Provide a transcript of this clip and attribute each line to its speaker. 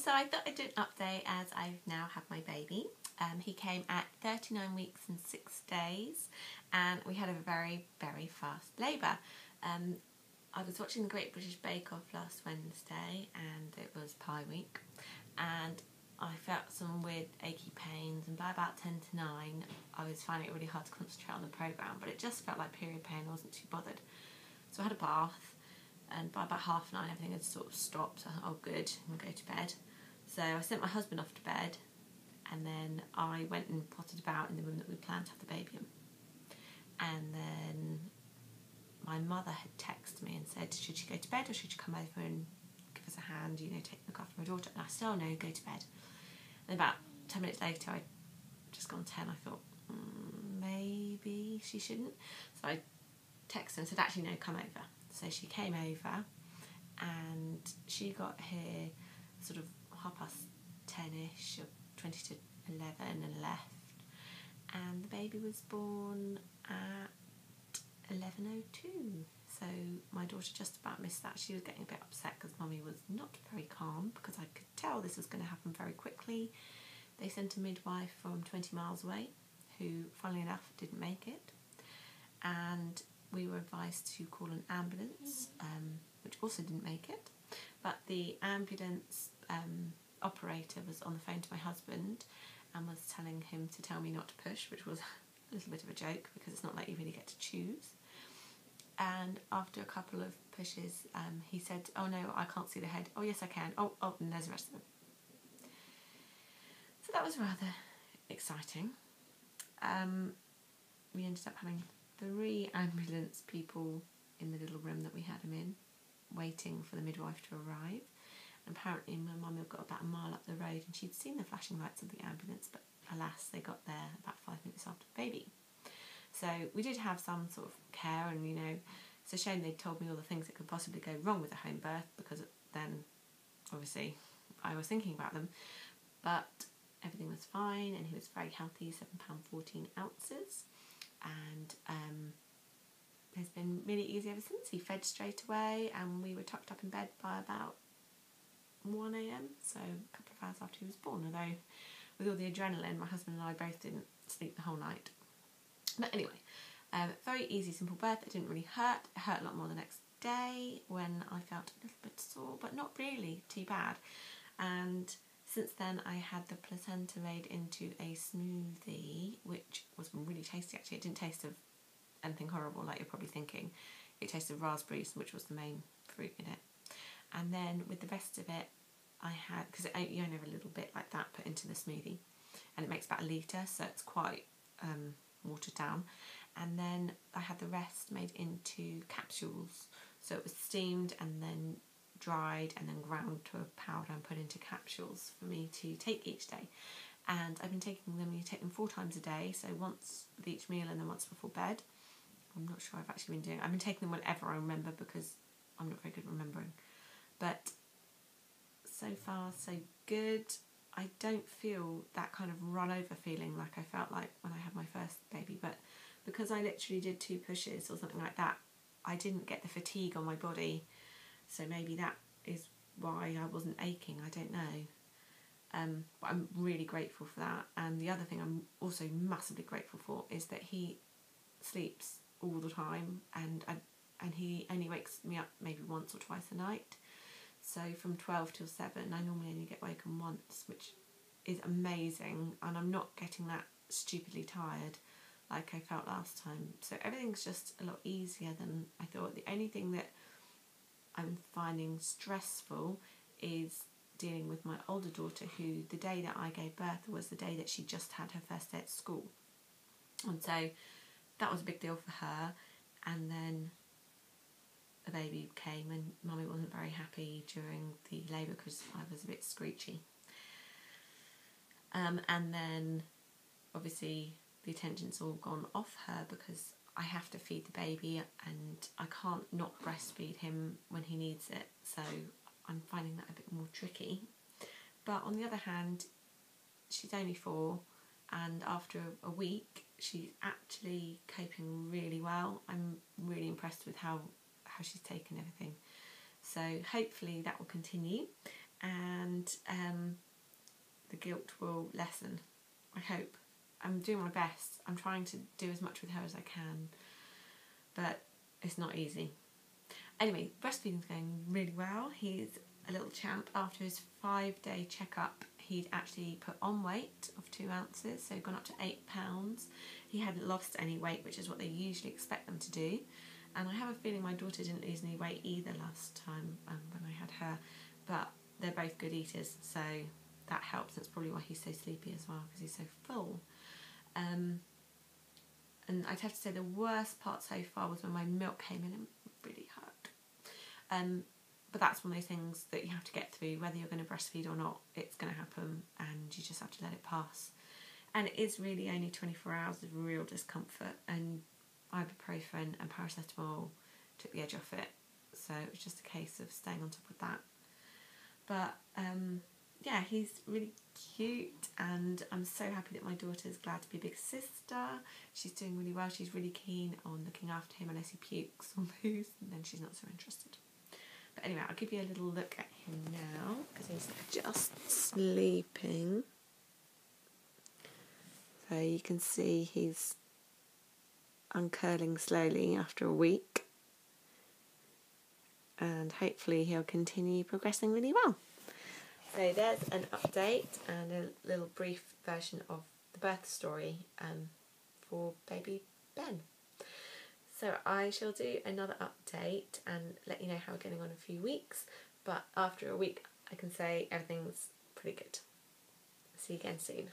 Speaker 1: so I thought I'd do an update as I now have my baby. He came at 39 weeks and 6 days and we had a very, very fast labour. I was watching the Great British Bake Off last Wednesday and it was pie week, and I felt some weird achy pains, and by about 10 to 9 I was finding it really hard to concentrate on the programme, but it just felt like period pain. I wasn't too bothered. So I had a bath, and by about 9:30 everything had sort of stopped. So I thought, oh good, I'm going to go to bed. So I sent my husband off to bed, and then I went and potted about in the room that we planned to have the baby in. And then my mother had texted me and said, should she go to bed or should she come over and give us a hand, you know, look after my daughter? And I said, oh no, go to bed. And about 10 minutes later, I'd just gone 10, I thought, maybe she shouldn't. So I texted her and said, actually no, come over. So she came over and she got here sort of 10:30ish or 20 to 11 and left. And the baby was born at 11:02. So my daughter just about missed that. She was getting a bit upset because Mummy was not very calm, because I could tell this was going to happen very quickly. They sent a midwife from 20 miles away who, funnily enough, didn't make it. And we were advised to call an ambulance, which also didn't make it. But the ambulance operator was on the phone to my husband and was telling him to tell me not to push, which was a little bit of a joke because it's not like you really get to choose. And after a couple of pushes, he said, oh no, I can't see the head. Oh yes, I can. Oh, and there's the rest of them. So that was rather exciting. We ended up having 3 ambulance people in the little room that we had him in, waiting for the midwife to arrive. And apparently my mum had got about a mile up the road and she'd seen the flashing lights of the ambulance, but alas, they got there about 5 minutes after the baby. So we did have some sort of care, and you know, it's a shame they'd told me all the things that could possibly go wrong with a home birth, because then obviously I was thinking about them. But everything was fine and he was very healthy, £7.14, and it's been really easy ever since. He fed straight away and we were tucked up in bed by about 1 AM, so a couple of hours after he was born, although with all the adrenaline my husband and I both didn't sleep the whole night. But anyway, very easy, simple birth. It didn't really hurt. It hurt a lot more the next day when I felt a little bit sore, but not really too bad. And since then I had the placenta made into a smoothie, which was really tasty actually. It didn't taste of anything horrible like you're probably thinking. It tasted of raspberries, which was the main fruit in it. And then with the rest of it, I had, because you only have a little bit like that put into the smoothie, and it makes about 1 litre, so it's quite watered down. And then I had the rest made into capsules, so it was steamed and then dried and then ground to a powder and put into capsules for me to take each day. And I've been taking them, you take them 4 times a day, so once with each meal and then once before bed. I'm not sure I've actually been doing it. I've been taking them whenever I remember because I'm not very good at remembering. But so far so good. I don't feel that kind of run over feeling like I felt like when I had my first baby, but because I literally did 2 pushes or something like that, I didn't get the fatigue on my body, so maybe that is why I wasn't aching, I don't know. But I'm really grateful for that. And the other thing I'm also massively grateful for is that he sleeps all the time, and he only wakes me up maybe once or twice a night. So from 12 till 7, I normally only get woken once, which is amazing, and I'm not getting that stupidly tired like I felt last time. So everything's just a lot easier than I thought. The only thing that I'm finding stressful is dealing with my older daughter, who the day that I gave birth was the day that she just had her first day at school. And so that was a big deal for her. And then a baby came and Mummy wasn't very happy during the labour because I was a bit screechy. And then obviously the attention's all gone off her because I have to feed the baby and I can't not breastfeed him when he needs it, so I'm finding that a bit more tricky. But on the other hand, she's only 4, and after a week she's actually coping really well. I'm really impressed with how she's taken everything. So hopefully that will continue, and the guilt will lessen, I hope. I'm doing my best. I'm trying to do as much with her as I can, but it's not easy. Anyway, breastfeeding's going really well. He's a little champ. After his 5-day checkup, he'd actually put on weight of 2 ounces, so gone up to 8 pounds. He hadn't lost any weight, which is what they usually expect them to do. And I have a feeling my daughter didn't lose any weight either last time when I had her, but they're both good eaters, so that helps. That's probably why he's so sleepy as well, because he's so full. And I'd have to say the worst part so far was when my milk came in and really hurt. But that's one of those things that you have to get through, whether you're going to breastfeed or not. It's going to happen, and you just have to let it pass. And it is really only 24 hours of real discomfort, and ibuprofen and paracetamol took the edge off it. So it was just a case of staying on top of that. But yeah, he's really cute, and I'm so happy that my daughter's glad to be a big sister. She's doing really well. She's really keen on looking after him unless he pukes or poos, and then she's not so interested. But anyway, I'll give you a little look at him now, because he's just sleeping. So you can see he's uncurling slowly after a week, and hopefully he'll continue progressing really well. So there's an update and a little brief version of the birth story for baby Ben. So I shall do another update and let you know how we're getting on in a few weeks, but after a week I can say everything's pretty good. See you again soon.